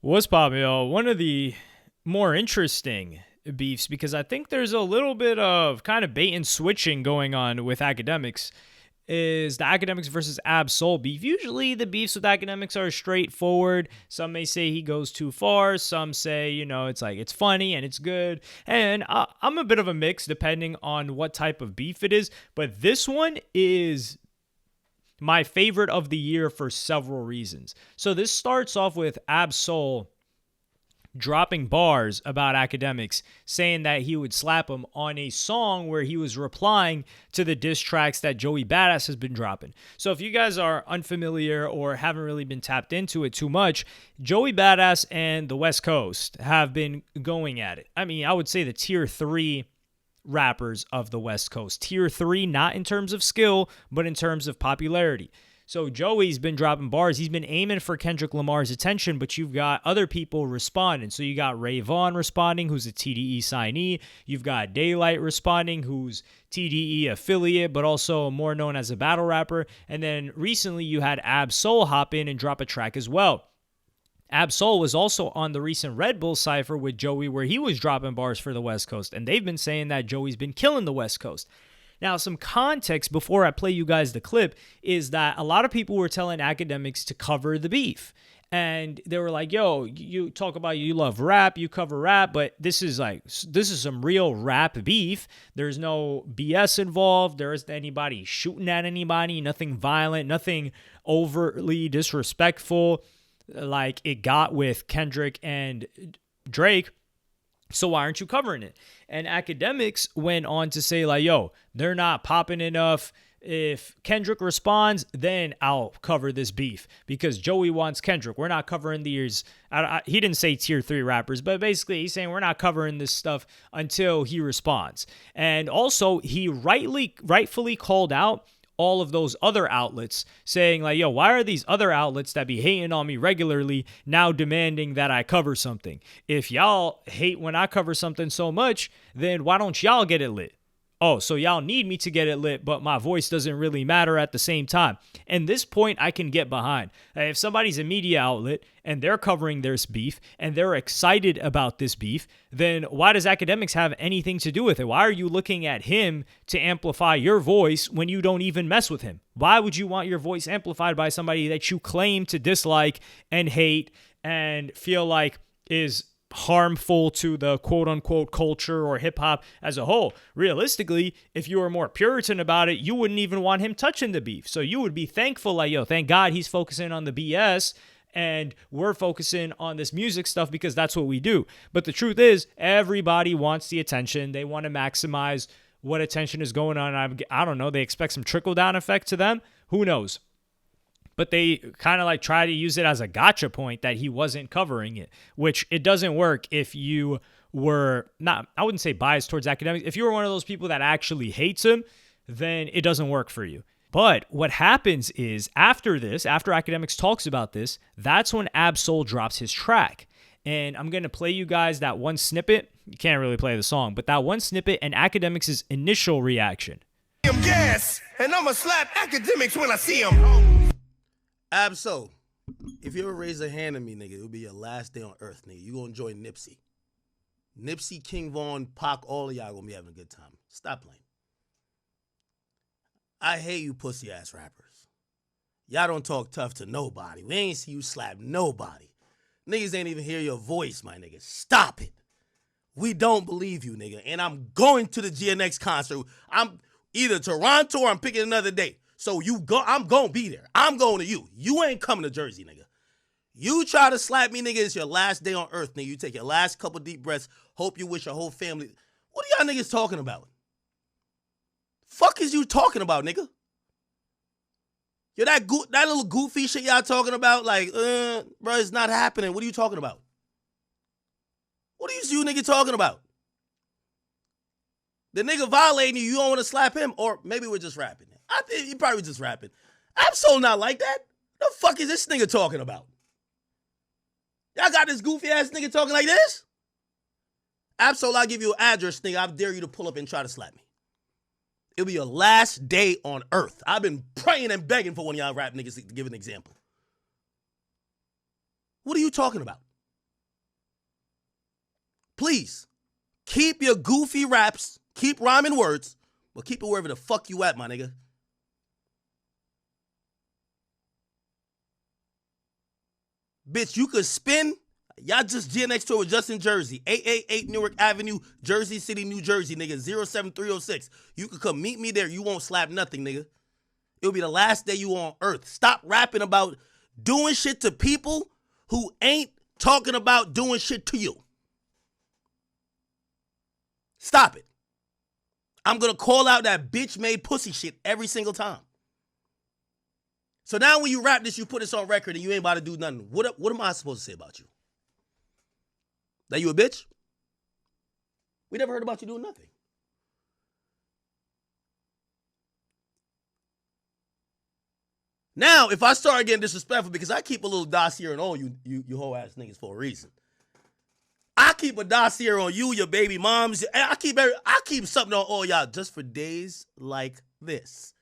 What's poppin', yo? One of the more interesting beefs, because I think there's a little bit of kind of bait and switching going on with Academics, is the Academics versus Absol beef. Usually the beefs with Academics are straightforward. Some may say he goes too far. Some say, it's like it's funny and it's good. And I'm a bit of a mix depending on what type of beef it is. But this one is my favorite of the year for several reasons. So this starts off with Absol dropping bars about Academics, saying that he would slap him on a song where he was replying to the diss tracks that Joey Badass has been dropping. So if you guys are unfamiliar or haven't really been tapped into it too much, Joey Badass and the West Coast have been going at it. I mean, I would say the tier 3 rappers of the West Coast. Tier 3, not in terms of skill, but in terms of popularity. So Joey's been dropping bars. He's been aiming for Kendrick Lamar's attention, but you've got other people responding. So you got Ray Vaughn responding, who's a TDE signee. You've got Daylight responding, who's TDE affiliate, but also more known as a battle rapper. And then recently you had Ab-Soul hop in and drop a track as well. Ab-Soul was also on the recent Red Bull Cypher with Joey, where he was dropping bars for the West Coast. And they've been saying that Joey's been killing the West Coast. Now, some context before I play you guys the clip is that a lot of people were telling Academics to cover the beef. And they were like, yo, you talk about you love rap, you cover rap, but this is some real rap beef. There's no BS involved. There isn't anybody shooting at anybody, nothing violent, nothing overtly disrespectful like it got with Kendrick and Drake. So why aren't you covering it? And Academics went on to say, like, yo, they're not popping enough. If Kendrick responds, then I'll cover this beef because Joey wants Kendrick. We're not covering these. He didn't say tier 3 rappers, but basically he's saying we're not covering this stuff until he responds. And also he rightfully called out all of those other outlets saying like, yo, why are these other outlets that be hating on me regularly now demanding that I cover something? If y'all hate when I cover something so much, then why don't y'all get it lit? Oh, so y'all need me to get it lit, but my voice doesn't really matter at the same time. And this point I can get behind. If somebody's a media outlet and they're covering this beef and they're excited about this beef, then why does Academics have anything to do with it? Why are you looking at him to amplify your voice when you don't even mess with him? Why would you want your voice amplified by somebody that you claim to dislike and hate and feel like is harmful to the quote-unquote culture or hip-hop as a whole? Realistically, if you were more Puritan about it, you wouldn't even want him touching the beef. So you would be thankful, like, yo, thank God he's focusing on the BS and we're focusing on this music stuff because that's what we do. But the truth is, everybody wants the attention. They want to maximize what attention is going on. I don't know. They expect some trickle-down effect to them. Who knows? But they kind of like try to use it as a gotcha point that he wasn't covering it, which it doesn't work if you were not, I wouldn't say biased towards Academics. If you were one of those people that actually hates him, then it doesn't work for you. But what happens is after this, after Academics talks about this, that's when Ab-Soul drops his track. And I'm going to play you guys that one snippet. You can't really play the song, but that one snippet and Academics' initial reaction. Yes, and I'ma slap Academics when I see him. Ab-Soul, if you ever raise a hand at me, nigga, it'll be your last day on earth, nigga. You gonna join Nipsey. Nipsey, King Von, Pac, all of y'all gonna be having a good time. Stop playing. I hate you pussy ass rappers. Y'all don't talk tough to nobody. We ain't see you slap nobody. Niggas ain't even hear your voice, my nigga. Stop it. We don't believe you, nigga. And I'm going to the GNX concert. I'm either Toronto or I'm picking another day. So you go, I'm going to be there. I'm going to you. You ain't coming to Jersey, nigga. You try to slap me, nigga, it's your last day on earth, nigga. You take your last couple deep breaths. Hope you wish your whole family. What are y'all niggas talking about? Fuck is you talking about, nigga? Yo, that little goofy shit y'all talking about, like, bro, it's not happening. What are you talking about? What are you nigga talking about? The nigga violating you, you don't want to slap him? Or maybe we're just rapping. I think he probably just rapping. Absol not like that. The fuck is this nigga talking about? Y'all got this goofy ass nigga talking like this? Absol, I'll give you an address, nigga. I dare you to pull up and try to slap me. It'll be your last day on earth. I've been praying and begging for one of y'all rap niggas to give an example. What are you talking about? please, keep your goofy raps, keep rhyming words, but keep it wherever the fuck you at, my nigga. Bitch, you could spin. Y'all just G next to it with Justin Jersey. 888 Newark Avenue, Jersey City, New Jersey, nigga. 07306. You could come meet me there. You won't slap nothing, nigga. It'll be the last day you on earth. Stop rapping about doing shit to people who ain't talking about doing shit to you. Stop it. I'm going to call out that bitch made pussy shit every single time. So now when you rap this, you put this on record and you ain't about to do nothing. What am I supposed to say about you? That you a bitch? We never heard about you doing nothing. Now, if I start getting disrespectful, because I keep a little dossier on all you whole ass niggas for a reason. I keep a dossier on you, your baby moms. I keep something on all y'all just for days like this.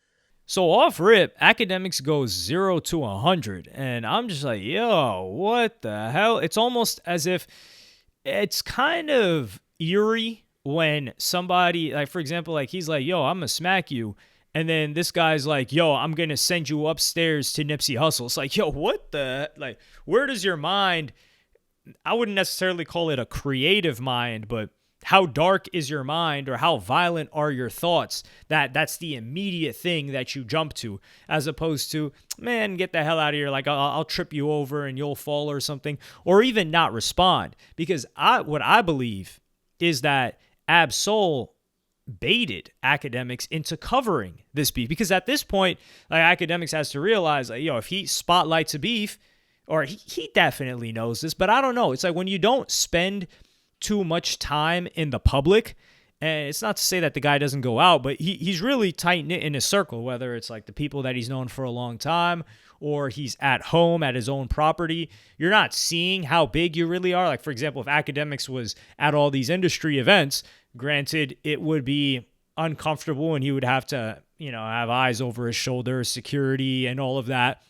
So off rip, Akademiks goes 0 to 100, and I'm just like, yo, what the hell? It's almost as if it's kind of eerie when somebody, like, for example, like, he's like, yo, I'm gonna smack you. And then this guy's like, yo, I'm going to send you upstairs to Nipsey Hussle. It's like, yo, what the, like, where does your mind, I wouldn't necessarily call it a creative mind, but how dark is your mind or how violent are your thoughts? That's the immediate thing that you jump to, as opposed to, man, get the hell out of here. Like, I'll trip you over and you'll fall or something, or even not respond. Because what I believe is that Ab-Soul baited Akademiks into covering this beef, because at this point, like, Akademiks has to realize, like, yo, if he spotlights a beef, or he definitely knows this, but I don't know. It's like when you don't spend too much time in the public, and it's not to say that the guy doesn't go out, but he's really tight-knit in his circle, whether it's like the people that he's known for a long time or he's at home at his own property. You're not seeing how big you really are. Like, for example, if Akademiks was at all these industry events, granted, it would be uncomfortable and he would have to, have eyes over his shoulder, security, and all of that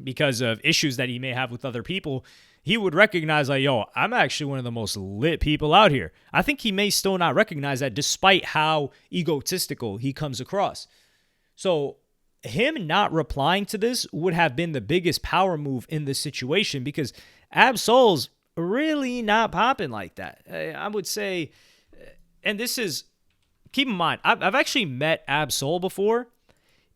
because of issues that he may have with other people. He would recognize, like, yo, I'm actually one of the most lit people out here. I think he may still not recognize that despite how egotistical he comes across. So him not replying to this would have been the biggest power move in this situation, because Ab-Soul's really not popping like that. I would say, and this is, keep in mind, I've actually met Ab-Soul before,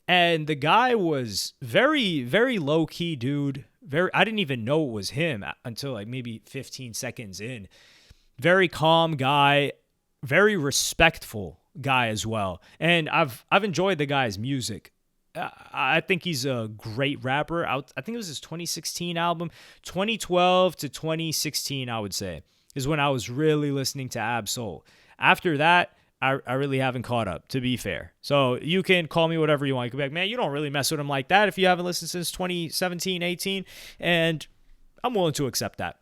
and the guy was very, very low-key dude. I didn't even know it was him until like maybe 15 seconds in. Very calm guy, very respectful guy as well. And I've enjoyed the guy's music. I think he's a great rapper. I think it was his 2016 album. 2012 to 2016, I would say, is when I was really listening to Ab-Soul. After that, I really haven't caught up, to be fair. So you can call me whatever you want. You can be like, man, you don't really mess with him like that if you haven't listened since 2017, 18. And I'm willing to accept that.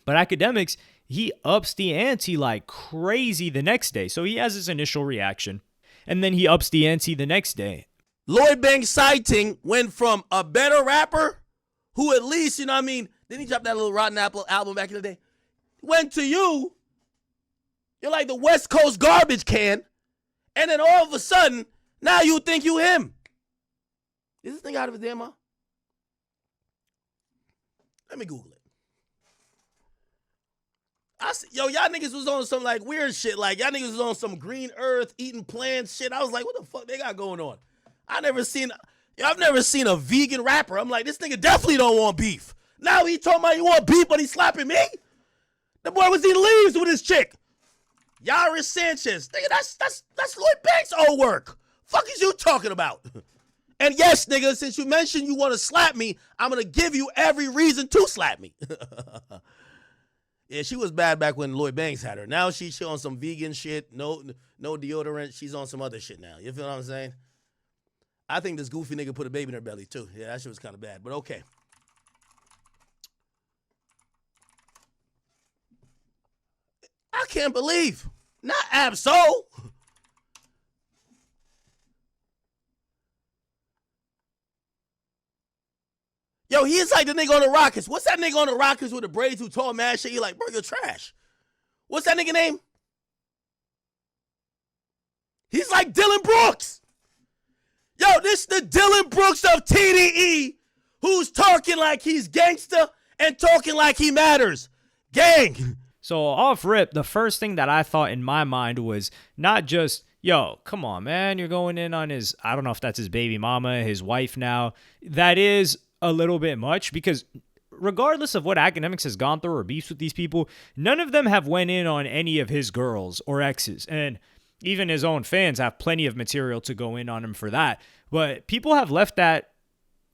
But Akademiks, he ups the ante like crazy the next day. So he has his initial reaction, and then he ups the ante the next day. Lloyd Banks sighting went from a better rapper who at least, didn't he drop that little Rotten Apple album back in the day? Went to you. You're like the West Coast garbage can. And then all of a sudden, now you think you him. Is this thing out of his damn mouth? Let me Google it. Y'all niggas was on some like weird shit. Like, y'all niggas was on some green earth, eating plants shit. I was like, what the fuck they got going on? I've never seen a vegan rapper. I'm like, this nigga definitely don't want beef. Now he talking about he want beef, but he slapping me? The boy was eating leaves with his chick. Yaris Sanchez. Nigga, that's Lloyd Banks' old work. Fuck is you talking about? And yes, nigga, since you mentioned you want to slap me, I'm going to give you every reason to slap me. Yeah, she was bad back when Lloyd Banks had her. Now she's on some vegan shit, no deodorant. She's on some other shit now. You feel what I'm saying? I think this goofy nigga put a baby in her belly, too. Yeah, that shit was kind of bad, but okay. I can't believe. Not Ab-Soul. Yo, he is like the nigga on the Rockets. What's that nigga on the Rockets with the braids who tall mad shit? He like, bro, you're trash. What's that nigga name? He's like Dylan Brooks. Yo, this the Dylan Brooks of TDE who's talking like he's gangster and talking like he matters. Gang. So off rip, the first thing that I thought in my mind was not just, yo, come on, man, you're going in on his, I don't know if that's his baby mama, his wife now. That is a little bit much because regardless of what Akademiks has gone through or beefs with these people, none of them have went in on any of his girls or exes. And even his own fans have plenty of material to go in on him for that. But people have left that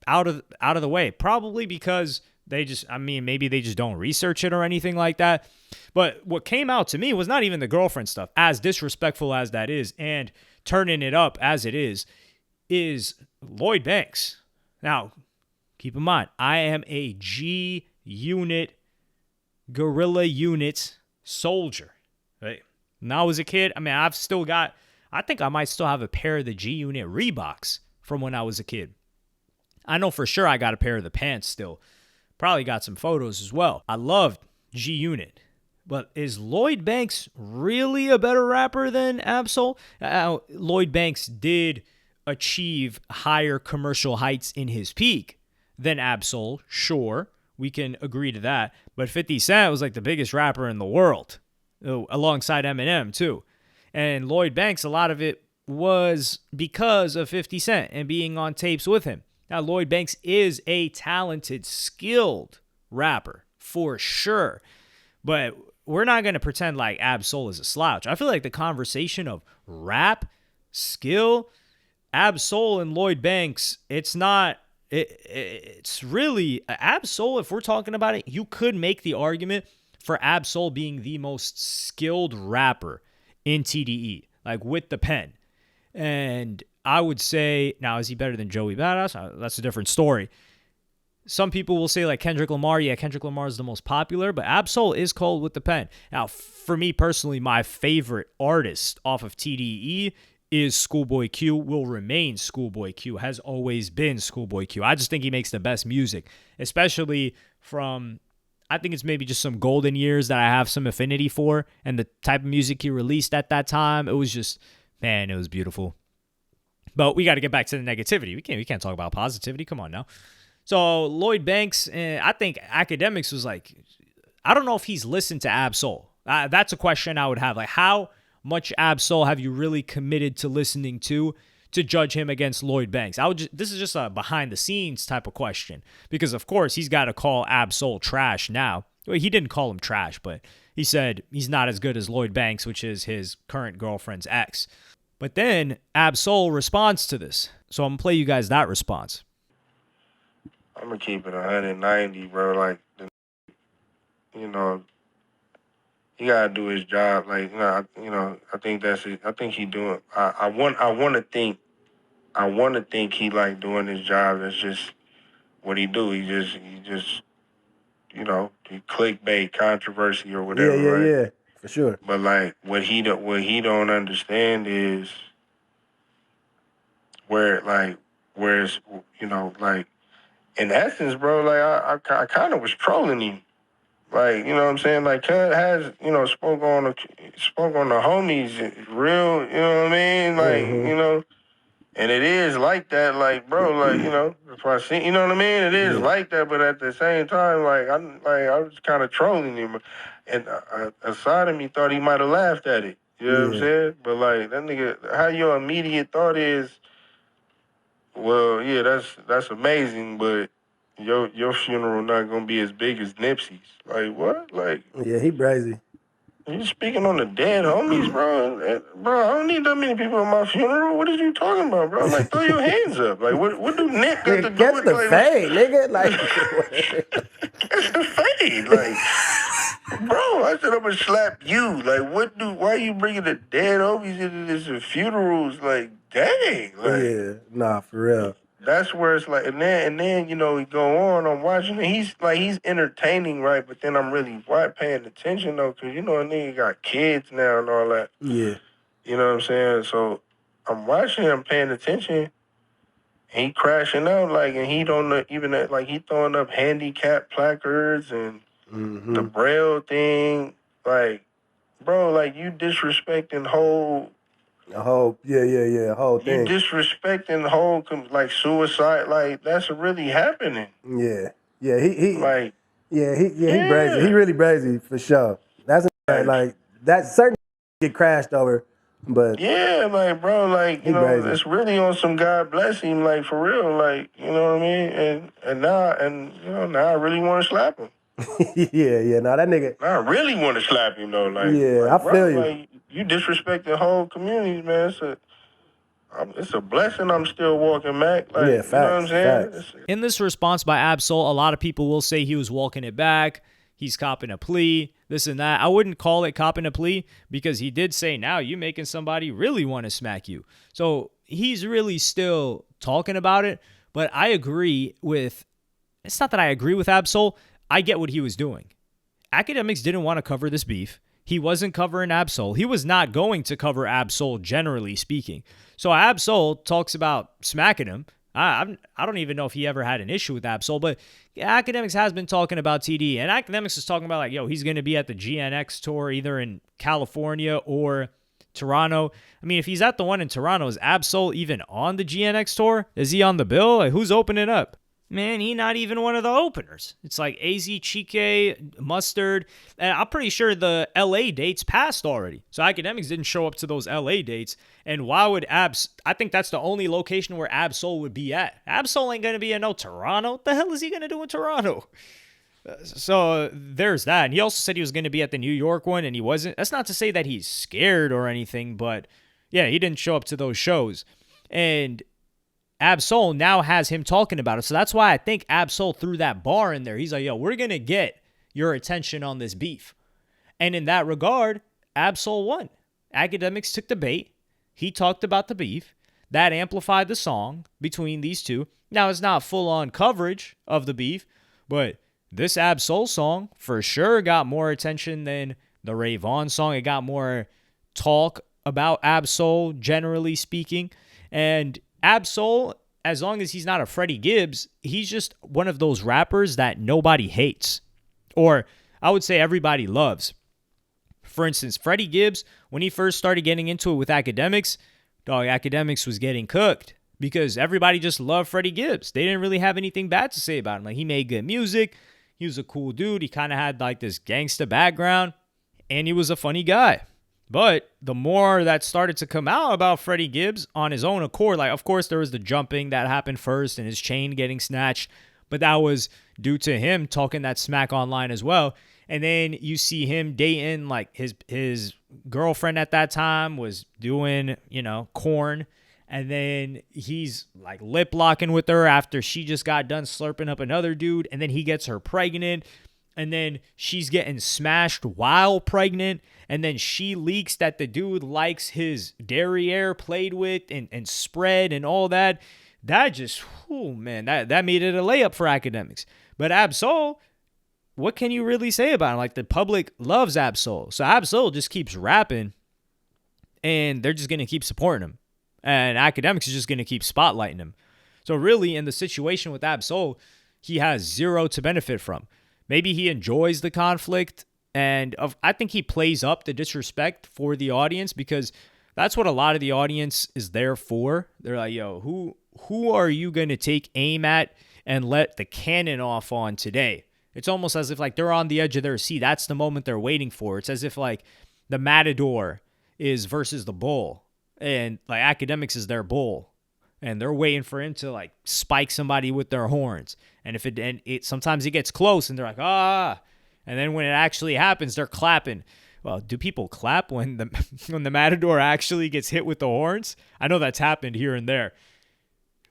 out of the way, probably because maybe they just don't research it or anything like that. But what came out to me was not even the girlfriend stuff, as disrespectful as that is, and turning it up as it is Lloyd Banks. Now, keep in mind, I am a G unit, guerrilla unit soldier, right? When I was a kid, I think I might still have a pair of the G unit Reeboks from when I was a kid. I know for sure I got a pair of the pants still. Probably got some photos as well. I loved G Unit. But is Lloyd Banks really a better rapper than Ab-Soul? Lloyd Banks did achieve higher commercial heights in his peak than Ab-Soul. Sure, we can agree to that. But 50 Cent was like the biggest rapper in the world, alongside Eminem too. And Lloyd Banks, a lot of it was because of 50 Cent and being on tapes with him. Now, Lloyd Banks is a talented, skilled rapper, for sure. But we're not going to pretend like Ab-Soul is a slouch. I feel like the conversation of rap, skill, Ab-Soul and Lloyd Banks, it's really, Ab-Soul, if we're talking about it, you could make the argument for Ab-Soul being the most skilled rapper in TDE, like with the pen. And I would say, now, is he better than Joey Badass? That's a different story. Some people will say like Kendrick Lamar. Yeah, Kendrick Lamar is the most popular, but Ab-Soul is cold with the pen. Now, for me personally, my favorite artist off of TDE is Schoolboy Q, will remain Schoolboy Q, has always been Schoolboy Q. I just think he makes the best music, especially from, I think it's maybe just some golden years that I have some affinity for, and the type of music he released at that time, it was just, man, it was beautiful. But we got to get back to the negativity. We can't talk about positivity. Come on now. So Lloyd Banks, I think Akademiks was like, I don't know if he's listened to Ab-Soul. That's a question I would have. Like, how much Ab-Soul have you really committed to listening to judge him against Lloyd Banks? This is just a behind the scenes type of question, because of course he's got to call Ab-Soul trash now. Well, he didn't call him trash, but he said he's not as good as Lloyd Banks, which is his current girlfriend's ex. But then Ab-Soul responds to this. So I'm going to play you guys that response. I'm going to keep it 190, bro. Like, you know, he got to do his job. Like, I think that's it. I think he doing, I want to think he like doing his job. That's just what he do. He just, he clickbait, controversy or whatever, right? Yeah, for sure. But like, what he don't understand is where it's, like, in essence, bro, like, I kind of was trolling him. Like, you know what I'm saying? Like, Cut has, spoke on the homies real, you know what I mean? Like, and it is like that, like, bro, like, if I see, you know what I mean? It is like that, but at the same time, like, I was kind of trolling him. And a side of me thought he might have laughed at it. You know what I'm saying? But, like, that nigga, how your immediate thought is, well, yeah, that's amazing, but your funeral not gonna be as big as Nipsey's. Like, what? Like, Yeah, he brazy. you speaking on the dead homies, bro? Bro, I don't need that many people at my funeral. What are you talking about, bro? Like, throw your hands up. Like, what do Nick got to do Get with the like, fade, nigga. Like, Catch the fade. Like, bro, I said I'm gonna slap you. Like, why are you bringing the dead homies into this funerals? Like, dang. Like, yeah, nah, for real. that's where it's like, and then we go on. I'm watching it. He's entertaining, right? But then I'm really paying attention though, because a nigga got kids now and all that. Yeah. You know what I'm saying? So I'm watching him, paying attention. He crashing out, like, and he don't even like he throwing up handicap placards and the Braille thing, like, bro, like you disrespecting whole. A whole, whole You thing. disrespecting the whole like suicide, like that's really happening. Yeah, he Like he brazy. He yeah, really brazy for sure. That's like that. Certain get crashed over, but yeah, like bro, like he brazy. it's really on some God bless him, like for real, like you know what I mean. And now I really want to slap him. yeah. Now that nigga. Now I really want to slap him though, like Yeah, I bro, feel you. like you disrespect the whole community, man. It's a blessing I'm still walking, Mac. Like, Yeah, you know what I'm saying? facts. In this response by Absol, a lot of people will say he was walking it back. He's copping a plea, this and that. I wouldn't call it copping a plea because he did say, now you making somebody really want to smack you. So he's really still talking about it. But I agree with, it's not that I agree with Absol. I get what he was doing. Akademiks didn't want to cover this beef. He wasn't covering Absol. He was not going to cover Absol, generally speaking. So Absol talks about smacking him. I don't even know if he ever had an issue with Absol, but Akademiks has been talking about TD, and Akademiks is talking about like, yo, he's going to be at the GNX tour either in California or Toronto. I mean, if he's at the one in Toronto, is Absol even on the GNX tour? Is he on the bill? Like, who's opening up? Man, he not even one of the openers. It's like AZ, Chike, Mustard. And I'm pretty sure the LA dates passed already. So Akademiks didn't show up to those LA dates. And why would I think that's the only location where Absol would be at. Absol ain't going to be in no Toronto. What the hell is he going to do in Toronto? So there's that. And he also said he was going to be at the New York one, and he wasn't. That's not to say that he's scared or anything, but yeah, he didn't show up to those shows. And Absol now has him talking about it. So that's why I think Absol threw that bar in there. He's like, yo, we're going to get your attention on this beef. And in that regard, Absol won. Akademiks took the bait. He talked about the beef. That amplified the song between these two. Now, it's not full-on coverage of the beef, but this Absol song for sure got more attention than the Ray Vaughn song. It got more talk about Absol, generally speaking. And Absol, as long as he's not a Freddie Gibbs, he's just one of those rappers that nobody hates. Or I would say everybody loves. For instance, Freddie Gibbs, when he first started getting into it with Akademiks, Akademiks was getting cooked because everybody just loved Freddie Gibbs. They didn't really have anything bad to say about him. Like, he made good music. He was a cool dude. He kind of had like this gangsta background, and he was a funny guy. But the more that started to come out about Freddie Gibbs on his own accord, like, of course, there was the jumping that happened first and his chain getting snatched, but that was due to him talking that smack online as well. And then you see him dating, like, his girlfriend at that time was doing, corn. And then he's, like, lip locking with her after she just got done slurping up another dude. And then he gets her pregnant. And then she's getting smashed while pregnant. And then she leaks that the dude likes his derriere played with and spread and all that. That just, that made it a layup for Akademiks. But Absol, what can you really say about him? Like, the public loves Absol. So Absol just keeps rapping, and they're just going to keep supporting him. And Akademiks is just going to keep spotlighting him. So really, in the situation with Absol, he has zero to benefit from. Maybe he enjoys the conflict, and I think he plays up the disrespect for the audience because that's what a lot of the audience is there for. They're like, yo, who are you going to take aim at and let the cannon off on today? It's almost as if like they're on the edge of their seat. That's the moment they're waiting for. It's as if like the Matador is versus the bull, and like Akademiks is their bull, and they're waiting for him to like spike somebody with their horns. And if it sometimes it gets close, and they're like, ah, and then when it actually happens, they're clapping. Well, do people clap when the Matador actually gets hit with the horns? I know that's happened here and there.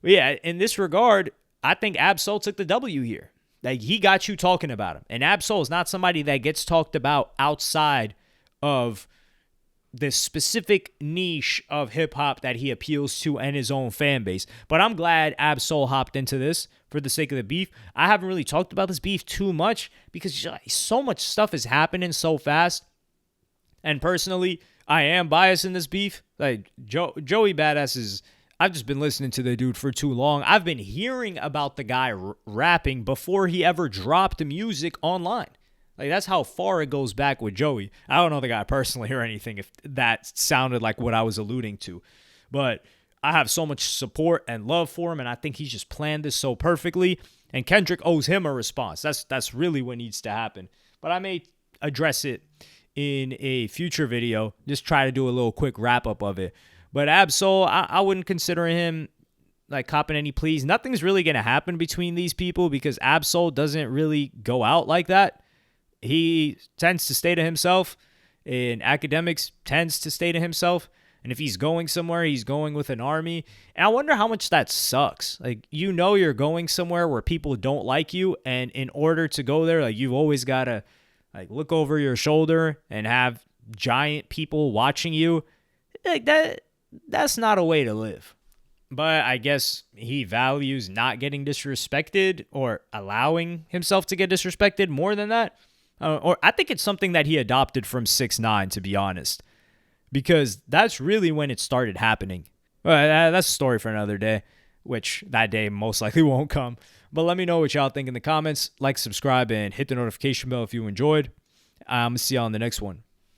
But yeah, in this regard, I think Absol took the W here. Like, he got you talking about him. And Absol is not somebody that gets talked about outside of this specific niche of hip-hop that he appeals to and his own fan base. But I'm glad Absol hopped into this for the sake of the beef. I haven't really talked about this beef too much because so much stuff is happening so fast. And personally, I am biased in this beef. Like, Joey Badass is... I've just been listening to the dude for too long. I've been hearing about the guy rapping before he ever dropped music online. Like, that's how far it goes back with Joey. I don't know the guy personally or anything, if that sounded like what I was alluding to. But I have so much support and love for him, and I think he's just planned this so perfectly. And Kendrick owes him a response. That's really what needs to happen. But I may address it in a future video. Just try to do a little quick wrap-up of it. But Absol, I wouldn't consider him like copping any pleas. Nothing's really going to happen between these people because Absol doesn't really go out like that. He tends to stay to himself, and Akademiks tends to stay to himself. And if he's going somewhere, he's going with an army. And I wonder how much that sucks. Like, you know, you're going somewhere where people don't like you, and in order to go there, like, you've always got to like look over your shoulder and have giant people watching you. Like, that's not a way to live. But I guess he values not getting disrespected or allowing himself to get disrespected more than that. Or I think it's something that he adopted from 6ix9ine, to be honest, because that's really when it started happening. Well, that's a story for another day, which that day most likely won't come. But let me know what y'all think in the comments. Like, subscribe, and hit the notification bell if you enjoyed. I'm going to see y'all on the next one.